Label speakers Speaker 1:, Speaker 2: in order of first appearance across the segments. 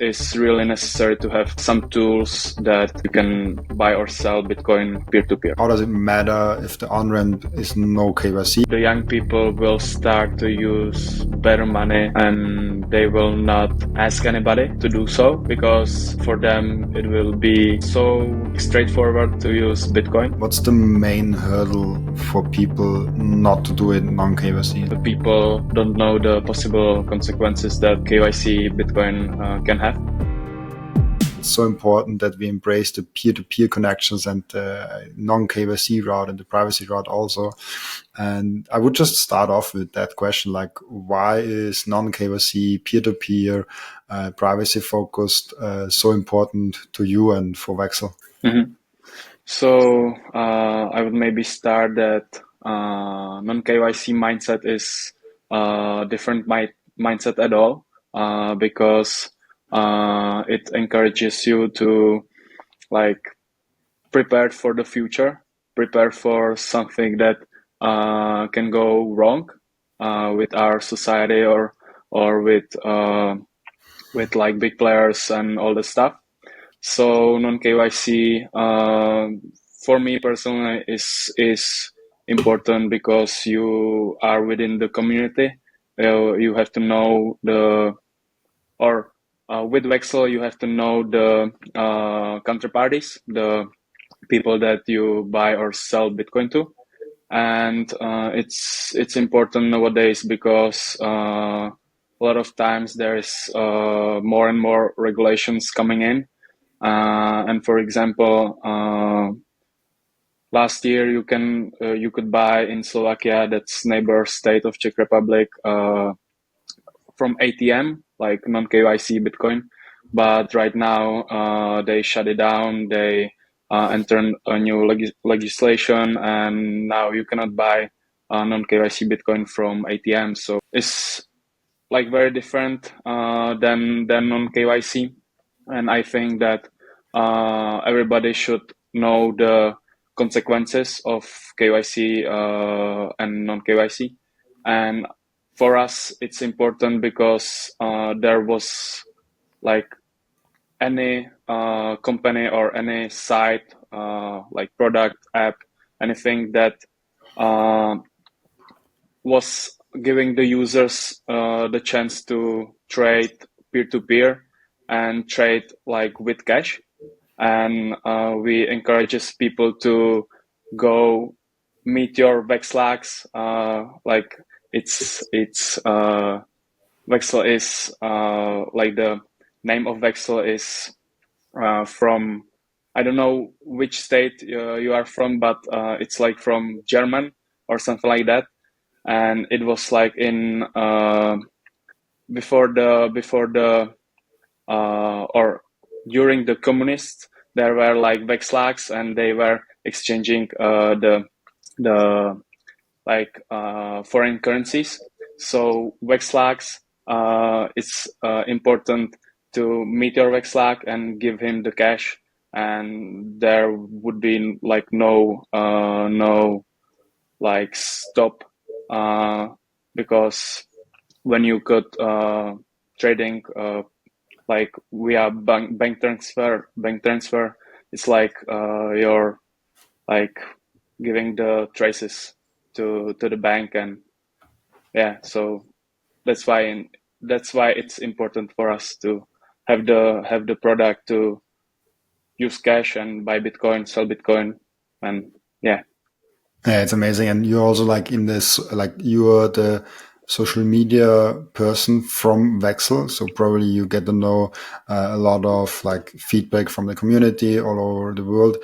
Speaker 1: It's really necessary to have some tools that you can buy or sell Bitcoin peer-to-peer.
Speaker 2: How does it matter if the on-ramp is no KYC?
Speaker 1: The young people will start to use better money and they will not ask anybody to do so because for them it will be so straightforward to use Bitcoin.
Speaker 2: What's the main hurdle for people not to do it non-KYC?
Speaker 1: The people don't know the possible consequences that KYC Bitcoin can have.
Speaker 2: It's so important that we embrace the peer-to-peer connections and the non-KYC route and the privacy route also. And I would just start off with that question, like, why is non-KYC, peer-to-peer, privacy focused so important to you and for Wexel?
Speaker 1: Mm-hmm. So I would maybe start that non-KYC mindset is different mindset at all because it encourages you to like prepare for the future, prepare for something that can go wrong with our society or with like big players and all the stuff. So non-KYC for me personally is important because you are within the community. You have to know with Wexel you have to know the counterparties, the people that you buy or sell Bitcoin to, and it's important nowadays because a lot of times there is more and more regulations coming in. And for example, last year you could buy in Slovakia, that's neighbor state of Czech Republic, from ATM, like non-KYC Bitcoin. But right now they shut it down. They entered a new legislation, and now you cannot buy non-KYC Bitcoin from ATM. So it's like very different than non-KYC. And I think that everybody should know the consequences of KYC and non-KYC. And for us, it's important because there was like any company or any site, like product, app, anything that was giving the users the chance to trade peer-to-peer and trade like with cash. And we encourages people to go meet your Wexlags. Like it's Wexel is like the name of Wexel is from, I don't know which state you are from, but it's like from German or something like that. And it was like in before the or during the communists, there were like Wexlags and they were exchanging the like foreign currencies. So Wexlags, it's important to meet your Wexlag and give him the cash, and there would be like no like stop because when you could trading like via bank transfer, it's like you're like giving the traces to the bank, and yeah, so that's why it's important for us to have the product to use cash and buy Bitcoin, sell Bitcoin, and yeah.
Speaker 2: Yeah, it's amazing. And you're also like in this, like you're the social media person from Wexel. So probably you get to know a lot of like feedback from the community all over the world,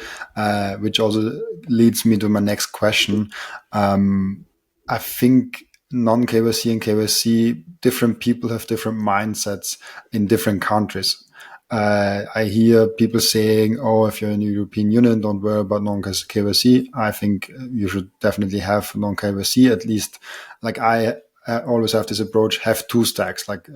Speaker 2: which also leads me to my next question. I think non-KYC and KYC, different people have different mindsets in different countries. I hear people saying, oh, if you're in the European Union, don't worry about non-KYC. I think you should definitely have non-KYC, at least like I always have this approach: have two stacks, like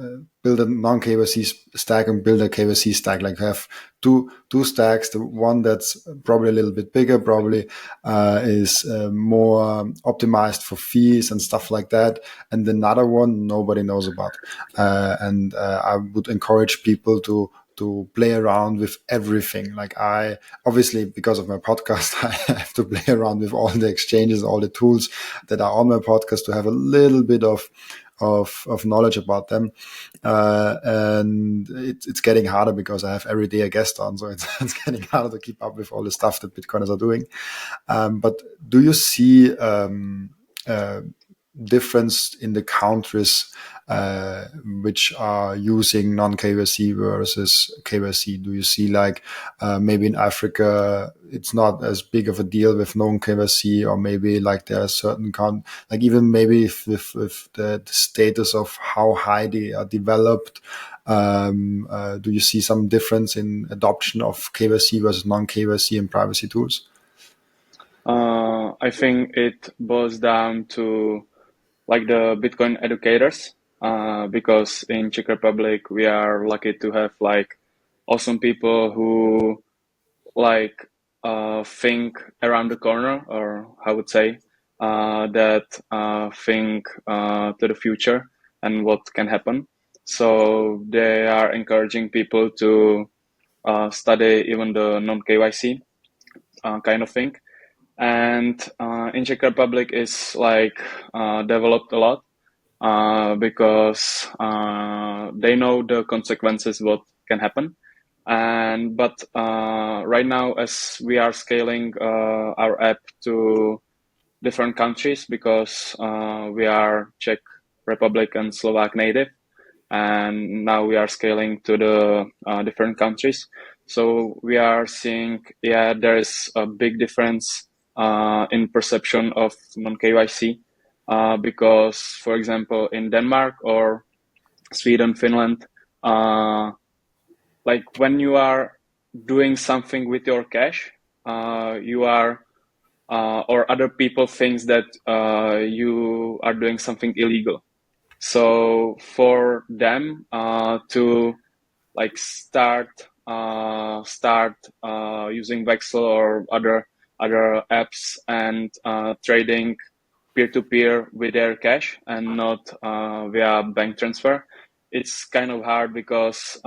Speaker 2: build a non-KYC stack and build a KYC stack. Like have two stacks. The one that's probably a little bit bigger, probably is more optimized for fees and stuff like that, and another one nobody knows about. And I would encourage people to play around with everything. Like I, obviously, because of my podcast, I have to play around with all the exchanges, all the tools that are on my podcast to have a little bit of knowledge about them. And it's getting harder because I have every day a guest on. So it's getting harder to keep up with all the stuff that Bitcoiners are doing. But do you see difference in the countries which are using non-KYC versus KYC? Do you see like maybe in Africa it's not as big of a deal with non-KYC, or maybe like there are certain like even maybe with the status of how high they are developed, do you see some difference in adoption of KYC versus non-KYC and privacy tools?
Speaker 1: I think it boils down to like the Bitcoin educators, because in Czech Republic we are lucky to have like awesome people who like think around the corner, or I would say that think to the future and what can happen. So they are encouraging people to study even the non-KYC kind of thing. And in Czech Republic is like developed a lot because they know the consequences what can happen. But right now, as we are scaling our app to different countries, because we are Czech Republic and Slovak native, and now we are scaling to the different countries. So we are seeing, there is a big difference in perception of non-KYC, because, for example, in Denmark or Sweden, Finland, like when you are doing something with your cash, you are, or other people thinks that you are doing something illegal. So for them to like start using Wexel or other apps and trading peer-to-peer with their cash and not via bank transfer, it's kind of hard because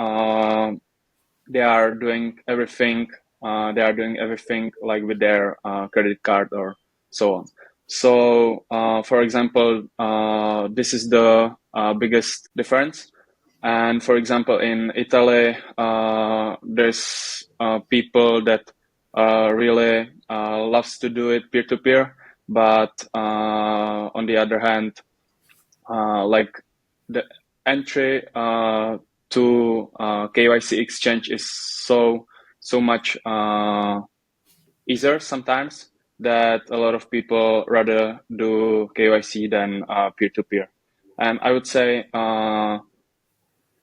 Speaker 1: they are doing everything. Like with their credit card or so on. So, for example, this is the biggest difference. And for example, in Italy, there's people that really loves to do it peer-to-peer, but on the other hand, like the entry to KYC exchange is so much easier sometimes that a lot of people rather do KYC than peer-to-peer. And I would say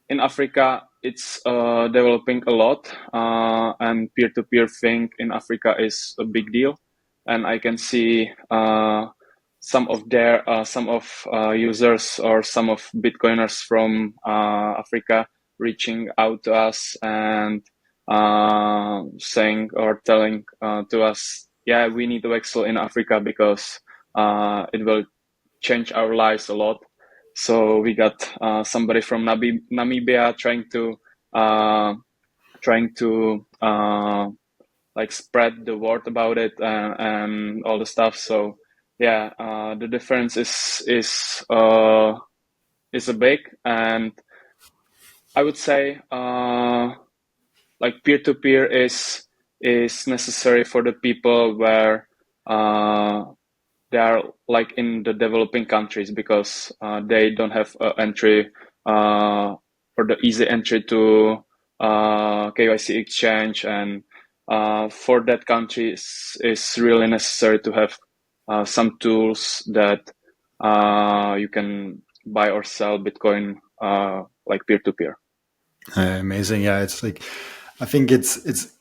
Speaker 1: in Africa, it's developing a lot, and peer-to-peer thing in Africa is a big deal. And I can see some of users or some of Bitcoiners from Africa reaching out to us and saying or telling to us, yeah, we need Wexel in Africa because it will change our lives a lot. So we got somebody from Namibia trying to like spread the word about it and all the stuff. So yeah, the difference is a big, and I would say like peer-to-peer is necessary for the people where they are like in the developing countries, because they don't have entry or the easy entry to KYC exchange, and for that country is really necessary to have some tools that you can buy or sell Bitcoin like peer-to-peer.
Speaker 2: Amazing. Yeah, it's like, I think it's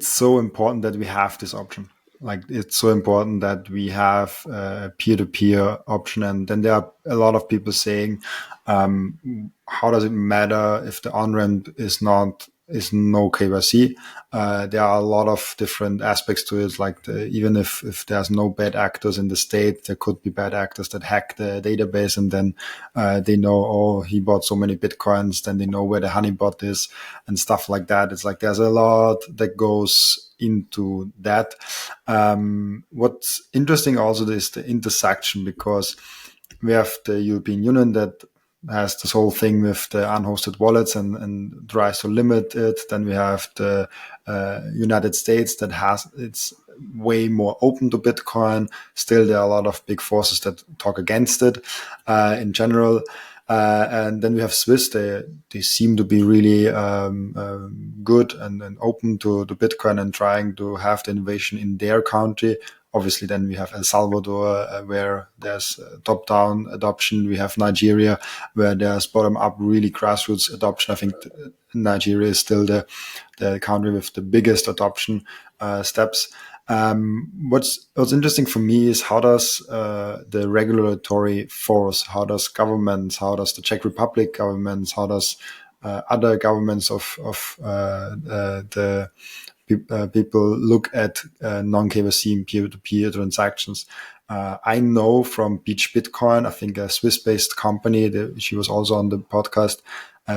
Speaker 2: so important that we have this option. like it's so important that we have a peer-to-peer option. And then there are a lot of people saying, how does it matter if the on-ramp is no KYC? There are a lot of different aspects to it. Like even if there's no bad actors in the state, there could be bad actors that hack the database, and then they know, oh, he bought so many Bitcoins, then they know where the honeypot is and stuff like that. It's like there's a lot that goes into that. What's interesting also is the intersection, because we have the European Union that has this whole thing with the unhosted wallets and tries to limit it. Then we have the United States that it's way more open to Bitcoin. Still, there are a lot of big forces that talk against it in general. And then we have Swiss. They seem to be really good and open to Bitcoin and trying to have the innovation in their country. Obviously, then we have El Salvador, where there's top-down adoption. We have Nigeria, where there's bottom-up, really grassroots adoption. I think Nigeria is still the country with the biggest adoption steps. What's interesting for me is how does the regulatory force, how does governments, how does the Czech Republic governments, how does other governments of the people look at non-KYC and peer-to-peer transactions? I know from Beach Bitcoin, I think a Swiss-based company, she was also on the podcast.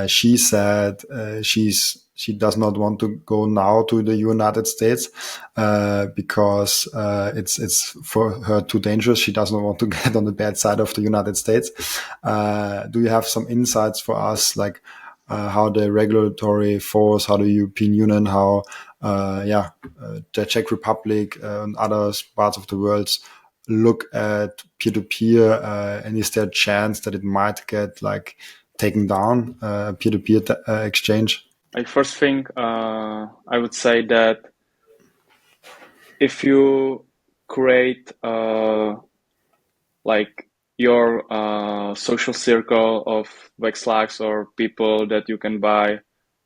Speaker 2: She said she does not want to go now to the United States because it's for her too dangerous. She does not want to get on the bad side of the United States. Do you have some insights for us, like how the regulatory force, how the European Union, how the Czech Republic and other parts of the world look at peer-to-peer, and is there a chance that it might get like taken down, peer-to-peer exchange?
Speaker 1: I first think I would say that if you create like your social circle of Wexelags or people that you can buy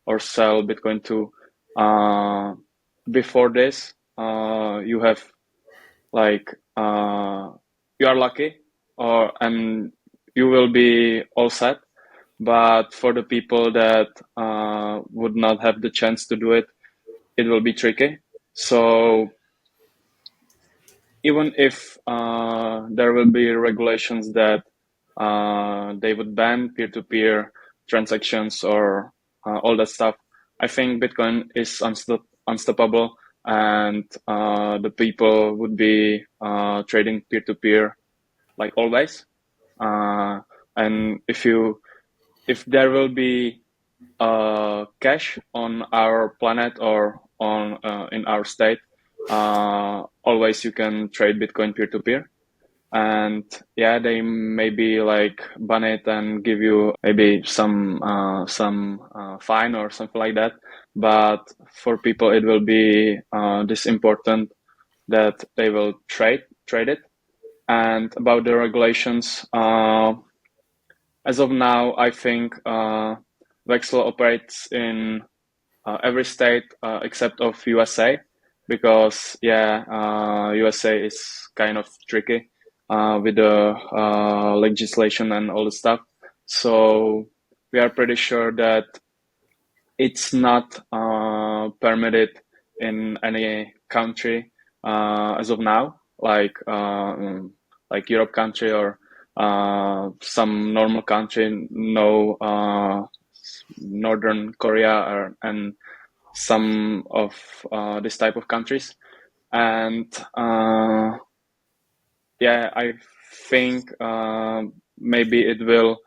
Speaker 1: or sell Bitcoin to, before this, you have like you are lucky, and you will be all set. But for the people that would not have the chance to do it, it will be tricky. So even if there will be regulations that they would ban peer-to-peer transactions or all that stuff, I think Bitcoin is unstoppable, and the people would be trading peer-to-peer like always. And if there will be cash on our planet or on in our state, always you can trade Bitcoin peer-to-peer. And yeah, they maybe like ban it and give you maybe some fine or something like that. But for people, it will be this important that they will trade it. And about the regulations, as of now, I think Wexel operates in every state except of USA, because USA is kind of tricky with the legislation and all the stuff. So we are pretty sure that it's not permitted in any country as of now, like Europe country or some normal country, no Northern Korea and some of this type of countries. And I think maybe it will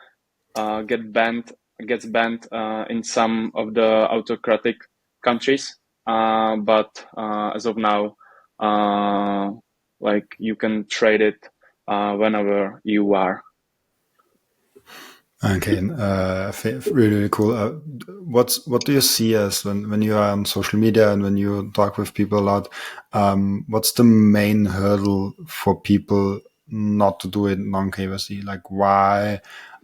Speaker 1: gets banned in some of the autocratic countries, but as of now, like you can trade it whenever you are.
Speaker 2: Okay, really, really cool. What do you see as when you are on social media and when you talk with people a lot? What's the main hurdle for people not to do it non-KYC? Like why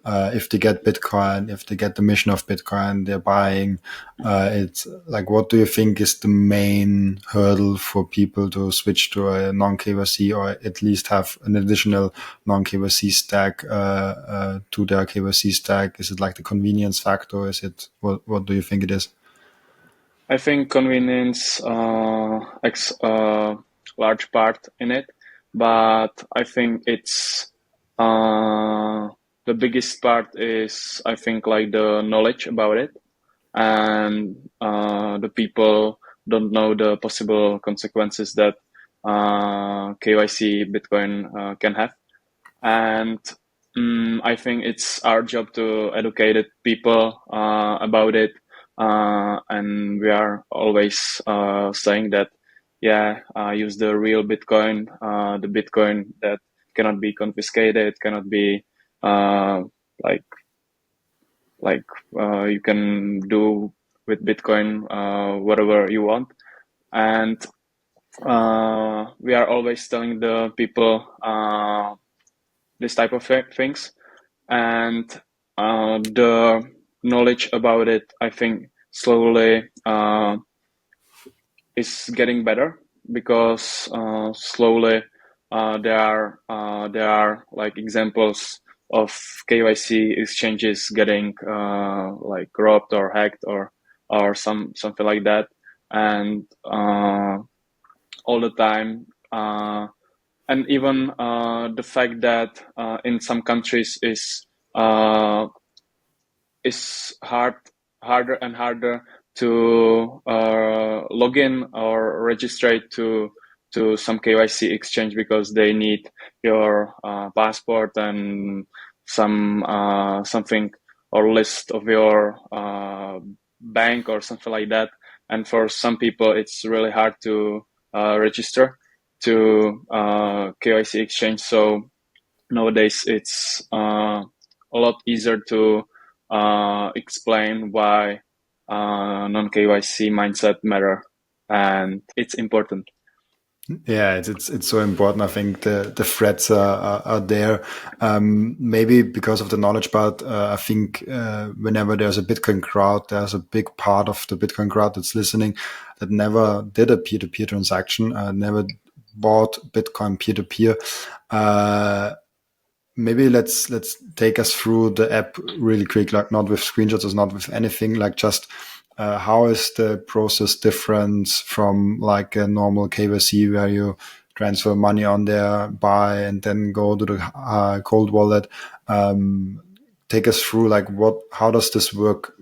Speaker 2: if they get Bitcoin, if they get the mission of Bitcoin, they're buying. It's like, what do you think is the main hurdle for people to switch to a non-KYC, or at least have an additional non-KYC stack to their KYC stack? Is it like the convenience factor? Is it what do you think it is?
Speaker 1: I think convenience large part in it, but I think it's the biggest part is, I think, like the knowledge about it, and the people don't know the possible consequences that KYC Bitcoin can have. And I think it's our job to educate people about it. And we are always saying that, use the real Bitcoin, the Bitcoin that cannot be confiscated, cannot be you can do with Bitcoin whatever you want. And we are always telling the people this type of things, and the knowledge about it, I think, slowly is getting better, because slowly there are like examples of KYC exchanges getting like robbed or hacked or something like that, and all the time. And even the fact that in some countries is harder and harder to log in or register to some KYC exchange, because they need your passport and something or list of your bank or something like that. And for some people, it's really hard to register to KYC exchange. So nowadays it's a lot easier to explain why non-KYC mindset matter, and it's important.
Speaker 2: Yeah, it's so important. I think the threats are there. Maybe because of the knowledge part, I think whenever there's a Bitcoin crowd, there's a big part of the Bitcoin crowd that's listening that never did a peer-to-peer transaction, never bought Bitcoin peer-to-peer. Maybe let's take us through the app really quick, like not with screenshots, or not with anything, like just how is the process different from like a normal KYC where you transfer money on there, buy, and then go to the cold wallet? Take us through like how does this work,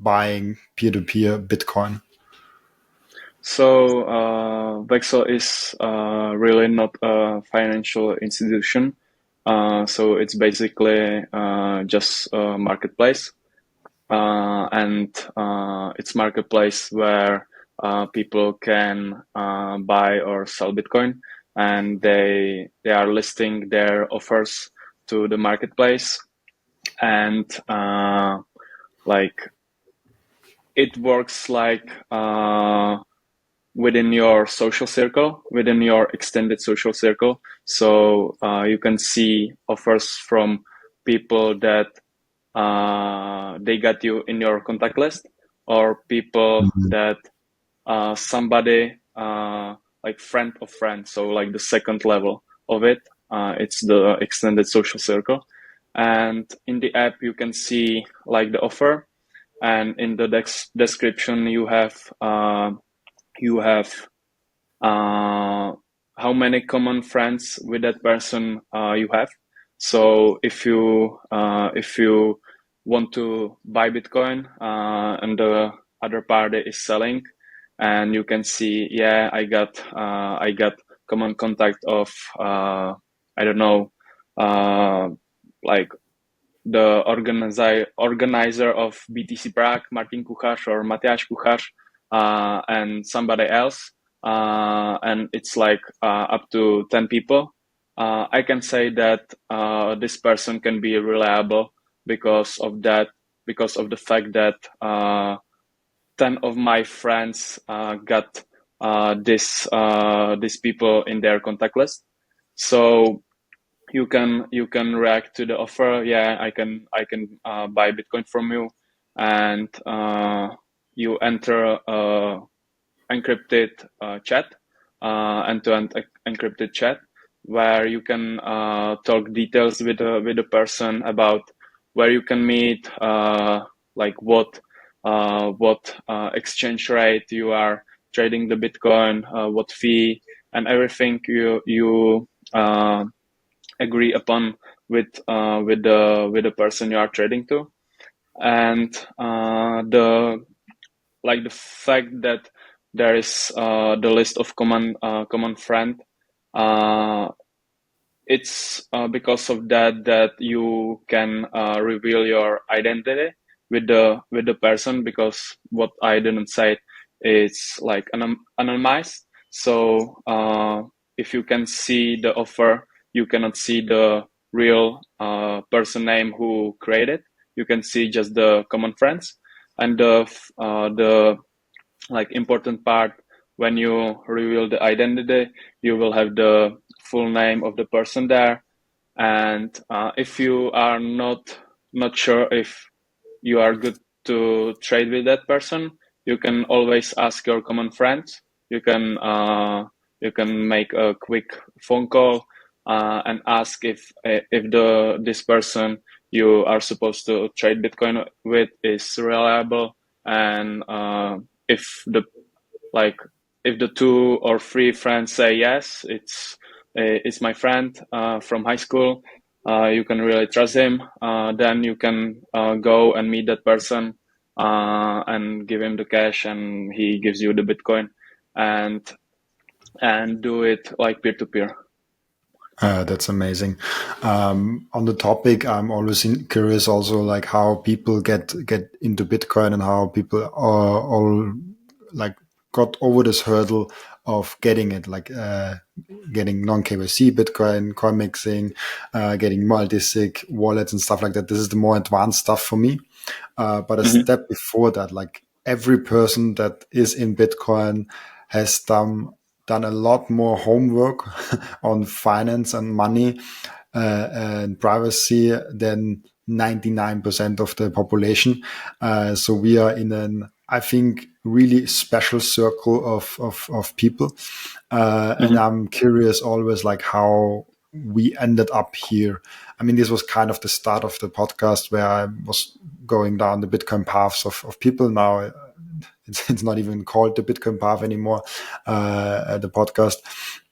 Speaker 2: buying peer-to-peer Bitcoin?
Speaker 1: So Wexel is really not a financial institution. So it's basically just a marketplace, and it's marketplace where people can buy or sell Bitcoin, and they are listing their offers to the marketplace, and like it works like within your social circle, within your extended social circle. So you can see offers from people that they got you in your contact list, or people that somebody like friend of friends, so like the second level of it. It's the extended social circle. And in the app you can see like the offer, and in the description you have how many common friends with that person you have. So if you want to buy Bitcoin and the other party is selling, and you can see, I got common contact of I don't know, like the organizer of BTC Prague, Martin Kuchař or Matyáš Kuchař, and somebody else, and it's like up to 10 people. I can say that this person can be reliable because of the fact that 10 of my friends got these people in their contact list. So you can react to the offer. Yeah, I can buy Bitcoin from you, and you enter encrypted chat, end-to-end encrypted chat, where you can talk details with the person about where you can meet, like what exchange rate you are trading the Bitcoin, what fee, and everything you agree upon with the person you are trading to. And the fact that there is the list of common friend, uh, it's because of that you can reveal your identity with the person, because what I didn't say is like anonymized. So if you can see the offer, you cannot see the real person name who created. You can see just the common friends. And the like important part, when you reveal the identity, you will have the full name of the person there. And if you are not sure if you are good to trade with that person, you can always ask your common friends. You can make a quick phone call and ask if this person you are supposed to trade Bitcoin with is reliable, and if the like if the 2 or 3 friends say yes, it's my friend from high school, you can really trust him, then you can go and meet that person and give him the cash, and he gives you the Bitcoin, and do it like peer to peer.
Speaker 2: That's amazing. On the topic, I'm always curious also, like how people get into Bitcoin and how people are all like got over this hurdle of getting it, like getting non-KYC Bitcoin, coin mixing, getting multi-sig wallets and stuff like that. This is the more advanced stuff for me. But a
Speaker 1: Mm-hmm.
Speaker 2: step before that, like every person that is in Bitcoin has done a lot more homework on finance and money and privacy than 99% of the population. So we are in an, I think, really special circle of people. And
Speaker 1: Mm-hmm.
Speaker 2: I'm curious always like how we ended up here. I mean, this was kind of the start of the podcast where I was going down the Bitcoin paths of people. Now it's not even called the Bitcoin path anymore, the podcast.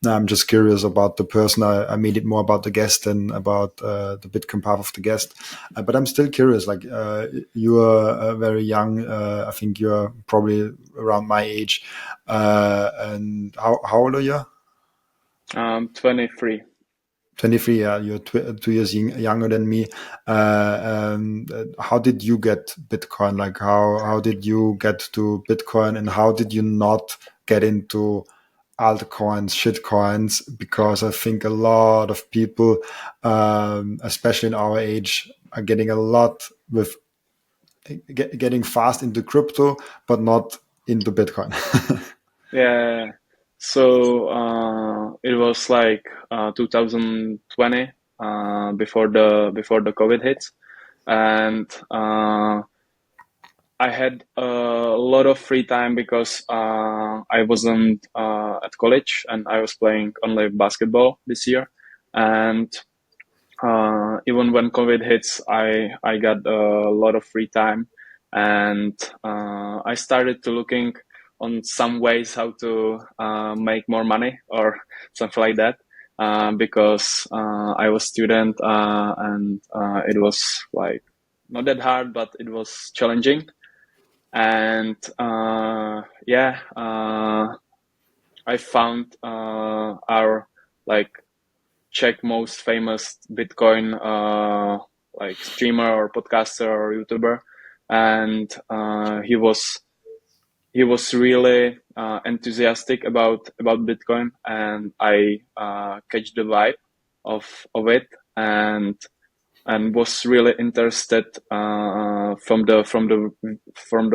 Speaker 2: I'm just curious about the person. I made it more about the guest than about the Bitcoin path of the guest. But I'm still curious. Like you are very young. I think you're probably around my age. And how old are you?
Speaker 1: 23.
Speaker 2: 23, yeah, you're 2 years younger than me. How did you get Bitcoin? Like, how did you get to Bitcoin, and how did you not get into altcoins, shitcoins? Because I think a lot of people, especially in our age, are getting a lot with getting fast into crypto, but not into Bitcoin.
Speaker 1: Yeah. So it was like 2020, before the COVID hits, and I had a lot of free time because I wasn't at college, and I was playing only basketball this year. And even when COVID hits, I got a lot of free time, and I started to looking on some ways how to make more money or something like that. Because I was student, and it was like not that hard, but it was challenging. And yeah, I found our like Czech most famous Bitcoin like streamer or podcaster or YouTuber, and he was really enthusiastic about Bitcoin, and I catch the vibe of it, and was really interested from the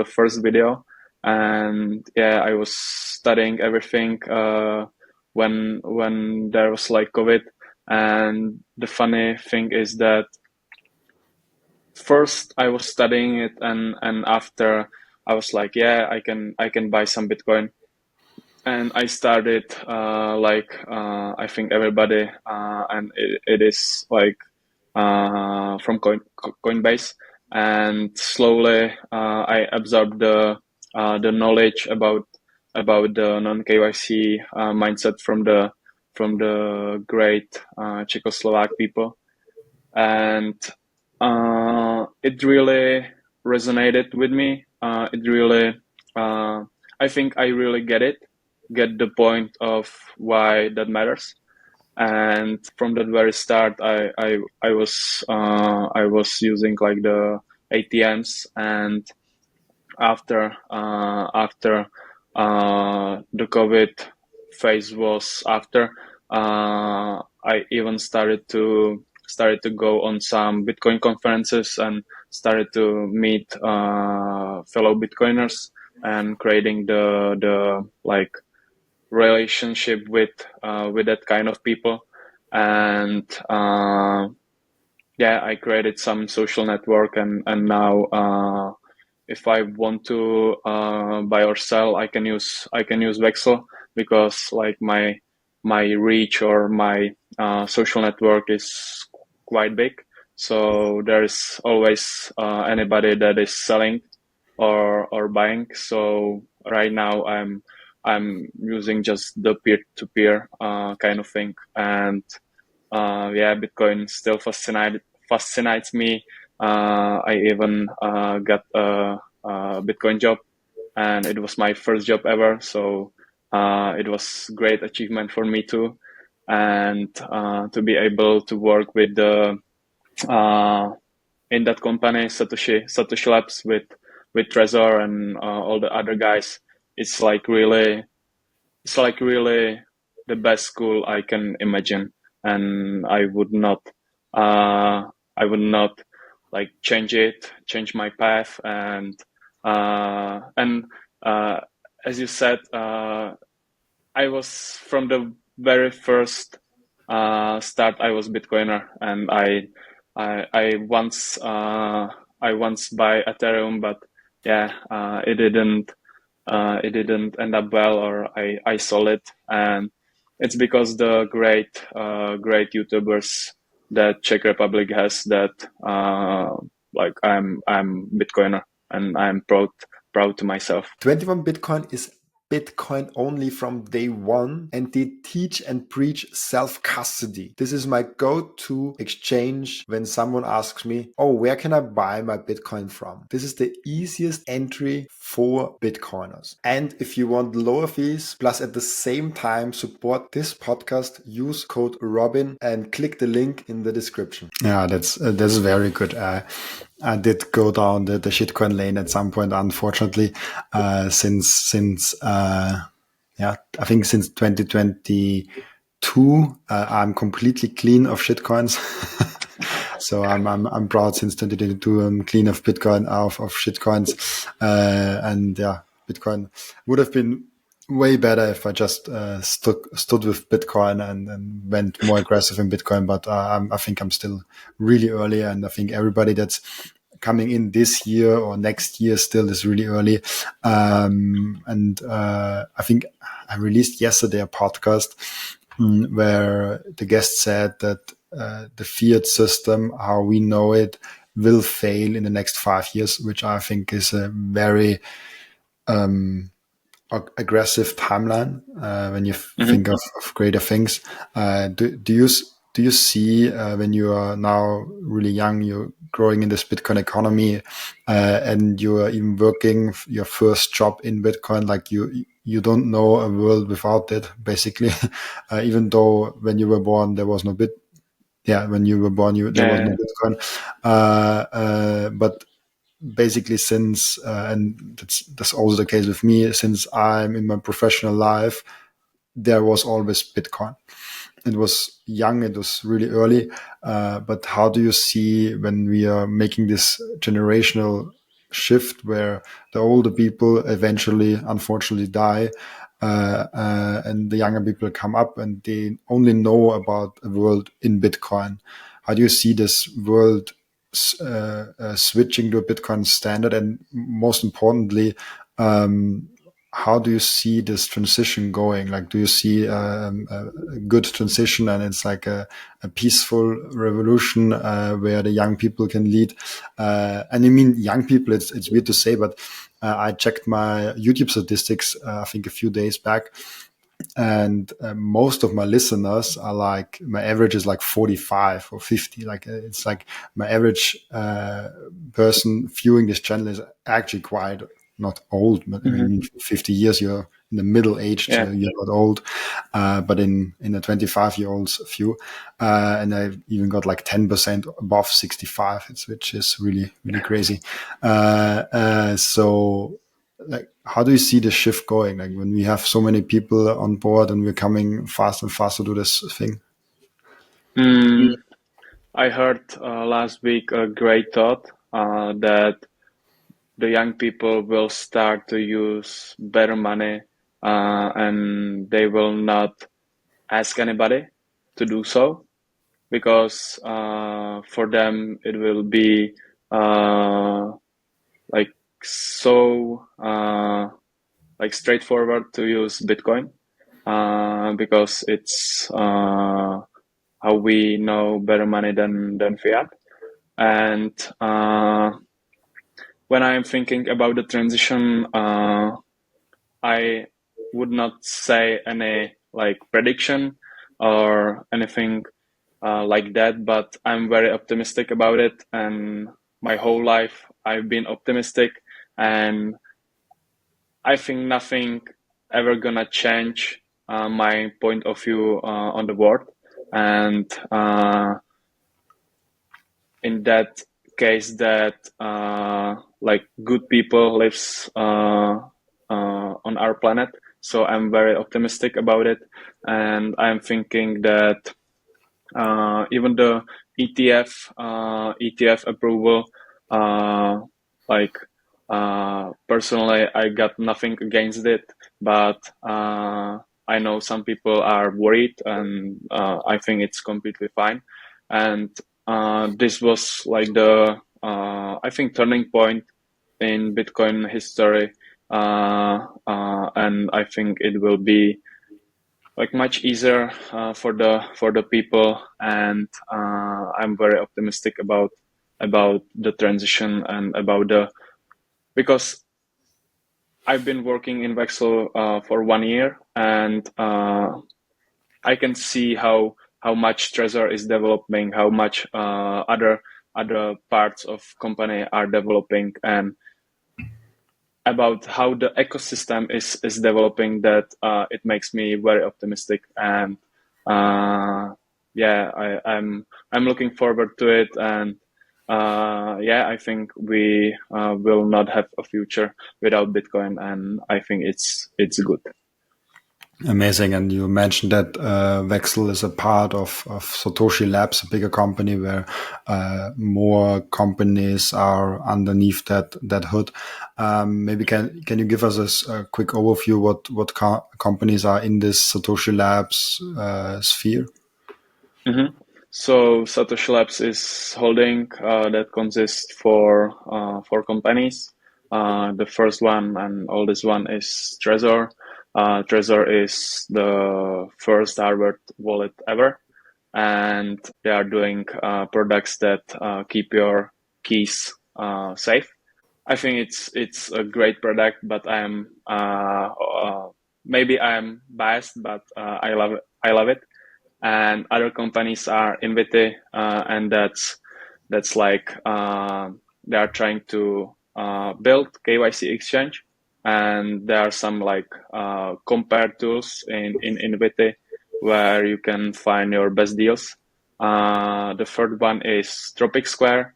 Speaker 1: first video. And yeah, I was studying everything when there was like COVID, And the funny thing is that first I was studying it, and after I was like, yeah, I can buy some Bitcoin. And I started I think everybody, and it is like from Coinbase, and slowly I absorbed the knowledge about the non-KYC mindset from the great Czechoslovak people, and it really resonated with me. It really, I think I really get the point of why that matters. And from that very start, I was using like the ATMs, and after the COVID phase was after, I even started to go on some Bitcoin conferences and started to meet fellow Bitcoiners and creating the like relationship with that kind of people. And yeah, I created some social network, and now if I want to buy or sell, I can use Wexel, because like my reach or my social network is quite big. So there is always anybody that is selling or buying. So right now I'm using just the peer-to-peer kind of thing, and yeah, Bitcoin still fascinates me. I even got a Bitcoin job, and it was my first job ever. So it was great achievement for me too, and to be able to work with the in that company, Satoshi Labs, with Trezor and all the other guys. It's like really the best school I can imagine, and I would not like change my path. And as you said, I was from the very first start. I was Bitcoiner, and I once buy Ethereum, but yeah, it didn't end up well, or I sold it, and it's because the great YouTubers that Czech Republic has, that like I'm Bitcoiner, and I'm proud to myself.
Speaker 2: 21 Bitcoin is Bitcoin only from day one, and they teach and preach self-custody. This is my go-to exchange when someone asks me, oh, where can I buy my Bitcoin from? This is the easiest entry for Bitcoiners. And if you want lower fees, plus at the same time support this podcast, use code Robin and click the link in the description. Yeah, that's very good. I did go down the shitcoin lane at some point, unfortunately, since I think since 2022, I'm completely clean of shitcoins. So I'm proud since 2022, I'm clean of Bitcoin, of shitcoins, and yeah, Bitcoin would have been way better if I just stood with Bitcoin and went more aggressive in Bitcoin. But I think I'm still really early, and I think everybody that's coming in this year or next year still is really early. And I think I released yesterday a podcast where the guest said that the fiat system, how we know it, will fail in the next 5 years, which I think is a very aggressive timeline when you think of greater things. Do you see when you are now really young, you're growing in this Bitcoin economy, and you are even working your first job in Bitcoin, like you don't know a world without it, basically, even though when you were born there was no when you were born there was no Bitcoin, but basically since and that's also the case with me, since I'm in my professional life, there was always Bitcoin. It was young, it was really early, but how do you see when we are making this generational shift where the older people eventually unfortunately die, and the younger people come up and they only know about a world in Bitcoin. How do you see this world switching to a Bitcoin standard? And most importantly, how do you see this transition going? Like, do you see a good transition and it's like a peaceful revolution where the young people can lead? And I mean, young people, it's weird to say, but I checked my YouTube statistics, I think a few days back, and most of my listeners are like, my average is like 45 or 50. Like it's like my average person viewing this channel is actually quite not old, but I mean, 50 years, you're in the middle age,
Speaker 1: Yeah.
Speaker 2: so you're not old. But in the 25-year-olds few, and I've even got like 10% above 65, which is really, really crazy. So like, how do you see the shift going? Like when we have so many people on board and we're coming faster and faster to this thing?
Speaker 1: I heard last week a great thought that the young people will start to use better money and they will not ask anybody to do so because for them it will be like so like straightforward to use Bitcoin because it's how we know better money than fiat. And when I'm thinking about the transition, I would not say any like prediction or anything like that, but I'm very optimistic about it. And my whole life I've been optimistic, and I think nothing ever gonna change my point of view on the world. And in that case, that like good people lives on our planet. So I'm very optimistic about it, and I'm thinking that even the ETF approval, like personally, I got nothing against it, but I know some people are worried, and I think it's completely fine. And this was like the I think turning point in Bitcoin history, and I think it will be like much easier for the people, and I'm very optimistic about the transition and about the because I've been working in Wexel for 1 year, and I can see how much Trezor is developing, how much other parts of company are developing, and about how the ecosystem is developing. That it makes me very optimistic, and yeah, I'm looking forward to it, and yeah, I think we will not have a future without Bitcoin, and I think it's good.
Speaker 2: Amazing. And you mentioned that Wexel is a part of Satoshi Labs, a bigger company where more companies are underneath that hood. Maybe can you give us a quick overview what companies are in this Satoshi Labs sphere?
Speaker 1: So Satoshi Labs is holding that consists for companies. The first one and oldest one is Trezor. Trezor is the first hardware wallet ever, and they are doing products that keep your keys safe. I think it's a great product, but I'm maybe I'm biased, but I love it. I love it. And other companies are Invite, and that's like they are trying to build KYC exchange, and there are some like compare tools in Invite where you can find your best deals. The third one is Tropic Square.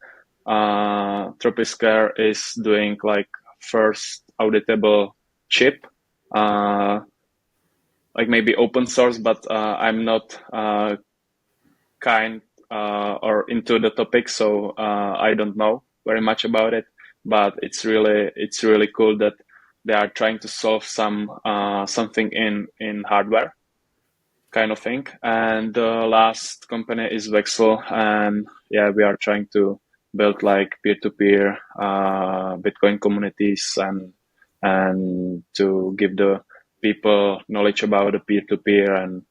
Speaker 1: Tropic Square is doing like first auditable chip. Like maybe open source, but I'm not kind or into the topic, so I don't know very much about it. But it's really cool that they are trying to solve something in hardware kind of thing. And the last company is Wexel, and yeah, we are trying to build like peer-to-peer Bitcoin communities and to give the people knowledge about the peer-to-peer and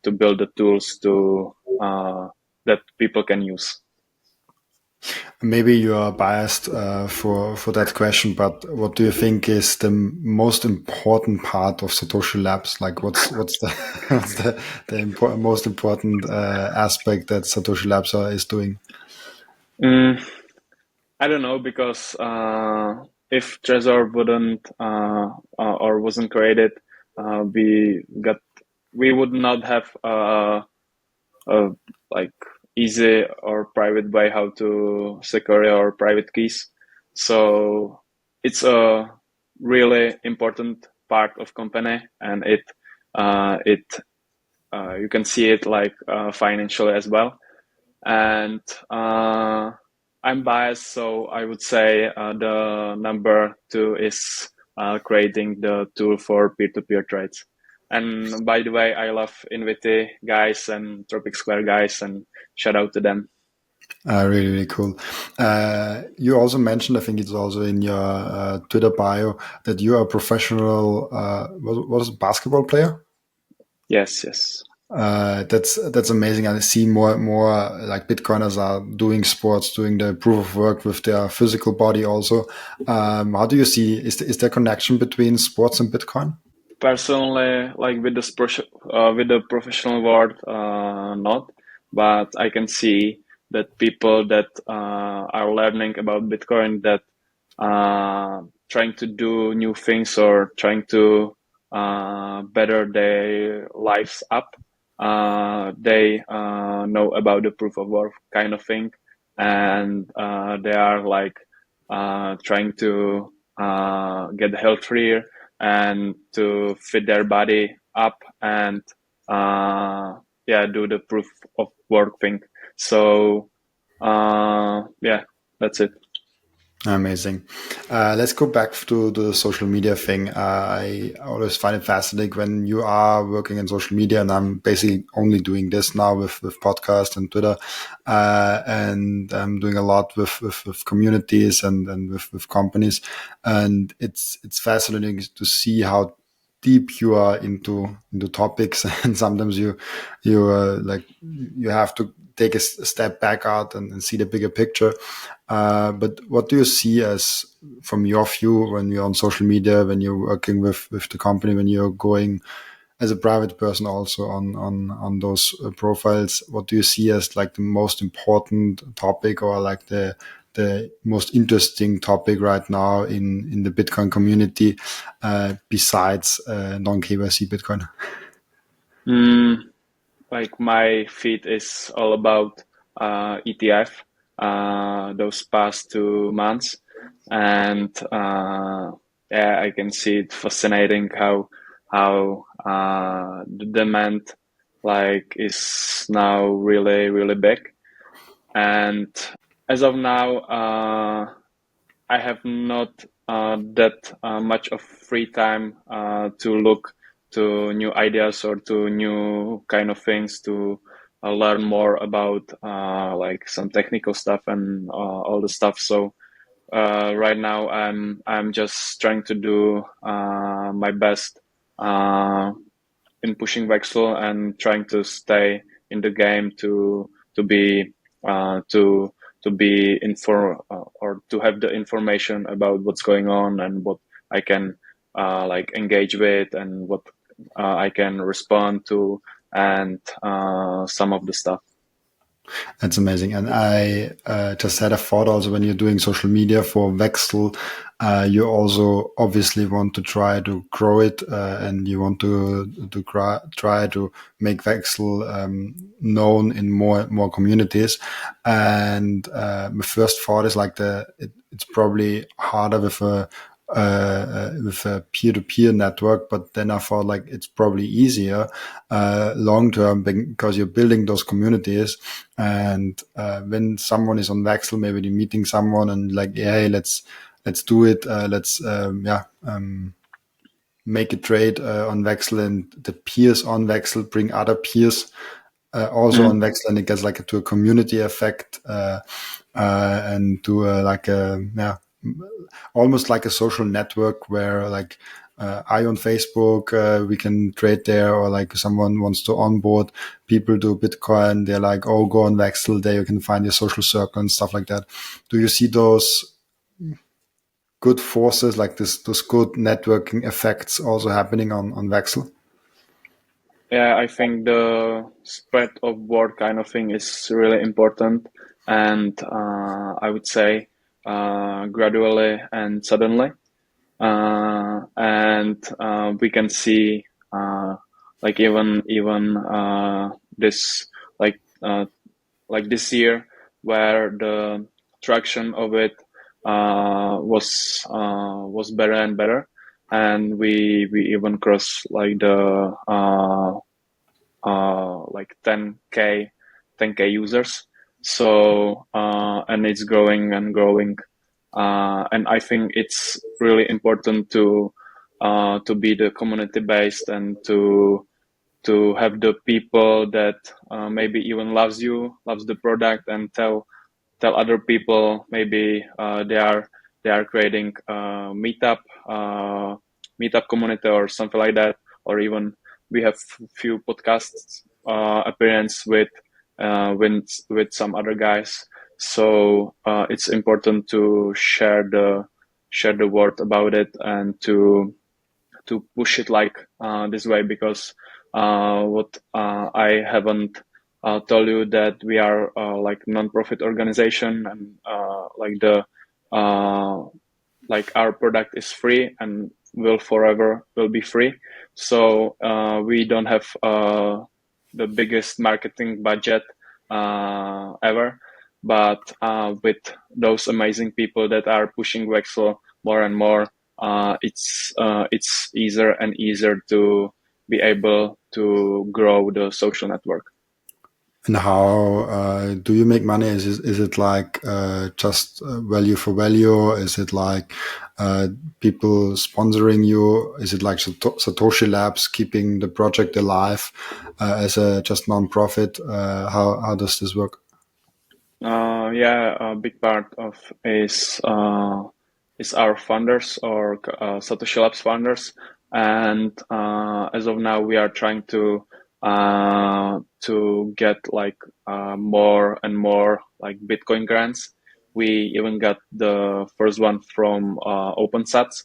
Speaker 1: to build the tools to that people can use.
Speaker 2: Maybe you are biased for that question, but what do you think is the most important part of Satoshi Labs? Like, what's the most important aspect that Satoshi Labs is doing?
Speaker 1: I don't know, because if Trezor wouldn't or wasn't created, we would not have a like easy or private way how to secure your private keys. So it's a really important part of company, and it you can see it like financially as well. And I'm biased, so I would say the number 2 is creating the tool for peer-to-peer trades. And by the way, I love Invity guys and Tropic Square guys, and shout out to them.
Speaker 2: Really, really cool. You also mentioned, I think it's also in your Twitter bio, that you are a professional, was it basketball player?
Speaker 1: Yes, yes.
Speaker 2: That's amazing. I see more like Bitcoiners are doing sports, doing the proof of work with their physical body also. How do you see, is there connection between sports and Bitcoin?
Speaker 1: Personally, like with the professional world, not, but I can see that people that are learning about Bitcoin, that trying to do new things or trying to better their lives up, they know about the proof of work kind of thing, and they are like trying to get healthier and to fit their body up and do the proof of work thing. So that's it.
Speaker 2: Amazing. Let's go back to the social media thing. I always find it fascinating when you are working in social media, and I'm basically only doing this now with podcast and Twitter, and I'm doing a lot with communities and with companies, and it's fascinating to see how deep you are into topics, and sometimes you like you have to take a step back out and see the bigger picture. But what do you see as, from your view, when you're on social media, when you're working with the company, when you're going as a private person also on those profiles, what do you see as like the most important topic, or like the most interesting topic right now in the Bitcoin community, besides non-KYC Bitcoin?
Speaker 1: Like my feed is all about ETF those past 2 months, and I can see it fascinating how the demand like is now really big. And as of now, I have not that much of free time to look to new ideas or to new kind of things, to learn more about like some technical stuff and all the stuff. So right now I'm just trying to do my best in pushing Wexel and trying to stay in the game to be to be informed or to have the information about what's going on and what I can like engage with and what I can respond to, and some of the stuff.
Speaker 2: That's amazing. And I just had a thought also, when you're doing social media for Wexel, you also obviously want to try to grow it, and you want to try to make Wexel known in more communities. And my first thought is like it's probably harder with a peer-to-peer network, but then I thought like it's probably easier long term, because you're building those communities, and when someone is on Wexel, maybe they're meeting someone and like, yeah, hey, let's let's do it. Let's make a trade on Wexel, and the peers on Wexel bring other peers also on Wexel, and it gets like to a community effect and to almost like a social network where like I on Facebook, we can trade there, or like someone wants to onboard people to Bitcoin. They're like, oh, go on Wexel, there you can find your social circle and stuff like that. Do you see those good forces, like those good networking effects also happening on Wexel?
Speaker 1: Yeah, I think the spread of word kind of thing is really important, and I would say gradually and suddenly. And we can see like even this like this year, where the traction of it was better and better, and we even crossed like the like 10k users. So and it's growing and growing. And I think it's really important to be the community based, and to have the people that maybe even loves the product, and tell other people. Maybe they are creating meetup community or something like that, or even we have few podcasts appearance with some other guys. So it's important to share the word about it, and to push it like this way, because what I haven't told you, that we are like non-profit organization, and like our product is free and will forever be free. So we don't have the biggest marketing budget ever, but with those amazing people that are pushing Wexel more and more, it's easier and easier to be able to grow the social network.
Speaker 2: And how do you make money? Is it like just value for value? Is it like people sponsoring you? Is it like Satoshi Labs keeping the project alive as a just non-profit? How does this work?
Speaker 1: Yeah, a big part of is our funders, or Satoshi Labs funders, and as of now we are trying to get like more and more like Bitcoin grants. We even got the first one from OpenSats,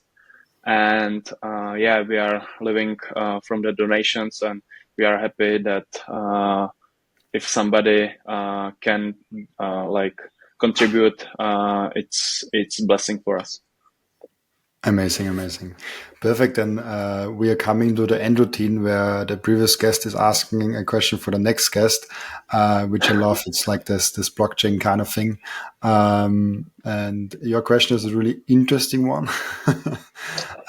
Speaker 1: and yeah, we are living from the donations, and we are happy that if somebody can like contribute, it's a blessing for us.
Speaker 2: Amazing. Perfect. And we are coming to the end routine, where the previous guest is asking a question for the next guest, which I love. It's like this blockchain kind of thing. And your question is a really interesting one,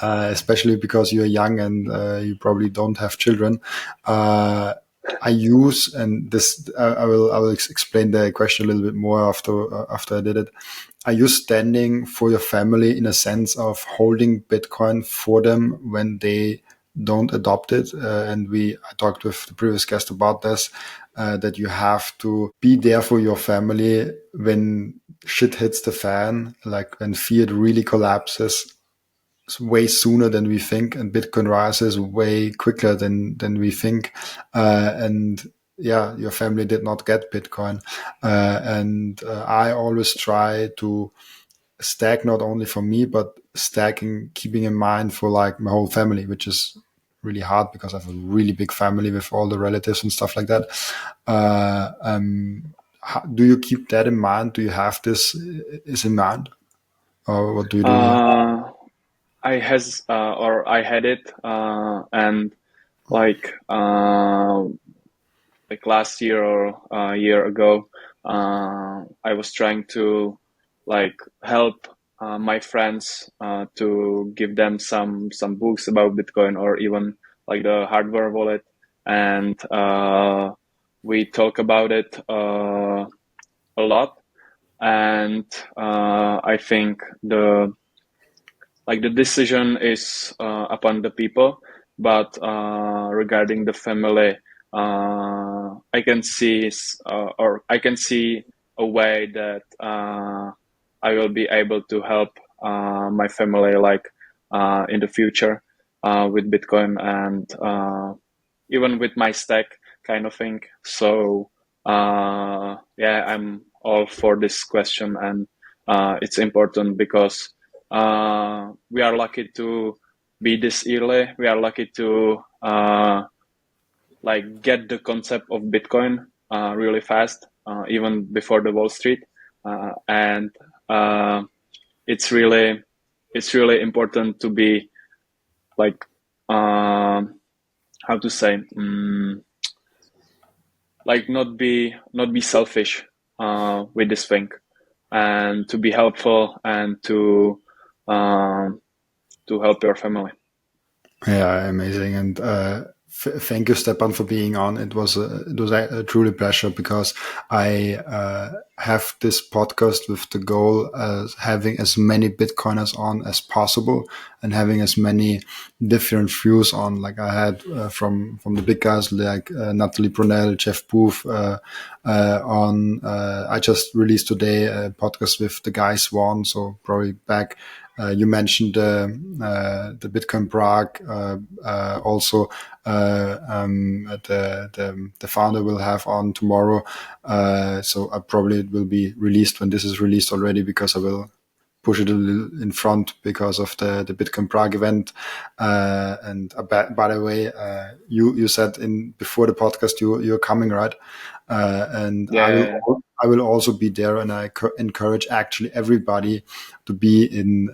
Speaker 2: especially because you're young and you probably don't have children. I use, and this I will explain the question a little bit more after I did it. Are you standing for your family in a sense of holding Bitcoin for them when they don't adopt it? And I talked with the previous guest about this, that you have to be there for your family when shit hits the fan, like when fiat really collapses way sooner than we think, and Bitcoin rises way quicker than we think. And yeah, your family did not get Bitcoin. And I always try to stack not only for me, but stacking, keeping in mind for like my whole family, which is really hard because I have a really big family with all the relatives and stuff like that. Do you keep that in mind? Do you have this is in mind, or what do you do?
Speaker 1: I had it, and like last year or a year ago, I was trying to like help my friends to give them some books about Bitcoin, or even like the hardware wallet, and we talk about it a lot. And I think the like the decision is upon the people, but regarding the family, I can see or I can see a way that I will be able to help my family, like in the future, with Bitcoin and even with my stack kind of thing. So yeah, I'm all for this question, and it's important because we are lucky to be this early. We are lucky to like get the concept of Bitcoin really fast, even before the Wall Street, and it's really important to be like how to say like not be selfish with this thing, and to be helpful and to help your family.
Speaker 2: Yeah, amazing. And thank you, Stepan, for being on. It was a truly pleasure because I have this podcast with the goal of having as many Bitcoiners on as possible and having as many different views on. Like I had from the big guys like Natalie Brunel, Jeff Booth on. I just released today a podcast with the guy Swan, so probably back. You mentioned the Bitcoin Prague. Also, the founder will have on tomorrow. So probably it will be released when this is released already, because I will push it a little in front because of the Bitcoin Prague event. And by the way, you said before the podcast you're coming, right? And
Speaker 1: Yeah.
Speaker 2: I will also be there, and I encourage actually everybody to be in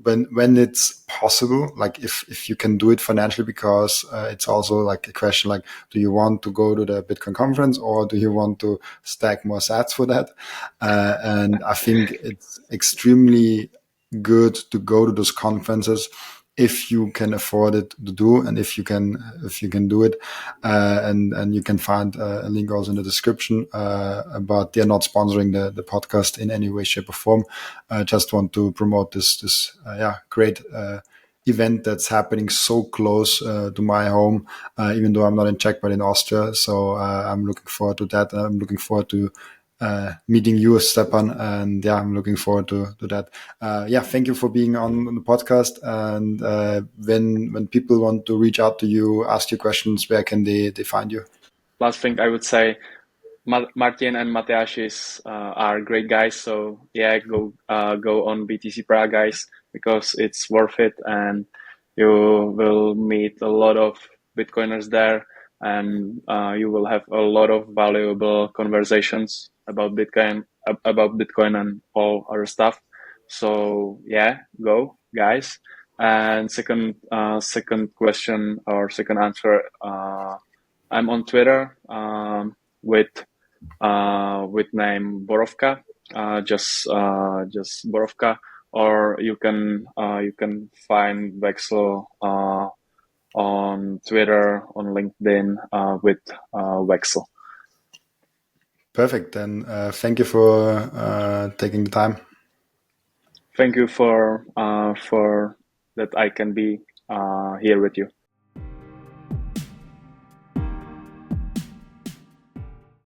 Speaker 2: when it's possible. Like if you can do it financially, because it's also like a question like, do you want to go to the Bitcoin conference or do you want to stack more sats for that? And I think it's extremely good to go to those conferences if you can afford it to do, and if you can do it, and you can find a link also in the description. But they're not sponsoring the podcast in any way, shape, or form. I just want to promote this great event that's happening so close to my home, even though I'm not in Czech but in Austria. So I'm looking forward to that. I'm looking forward to meeting you, Stepan, and yeah, I'm looking forward to that. Thank you for being on the podcast. And when people want to reach out to you, ask you questions, where can they find you?
Speaker 1: Last thing I would say, Martin and Mateas are great guys. So yeah, go on BTC Prague, guys, because it's worth it, and you will meet a lot of Bitcoiners there, and you will have a lot of valuable conversations about Bitcoin, and all other stuff. So yeah, go, guys. And second question or second answer, I'm on Twitter with name Borovka, just Borovka, or you can find Wexel on Twitter, on LinkedIn with Wexel.
Speaker 2: Perfect. Then thank you for taking the time.
Speaker 1: Thank you for that I can be here with you.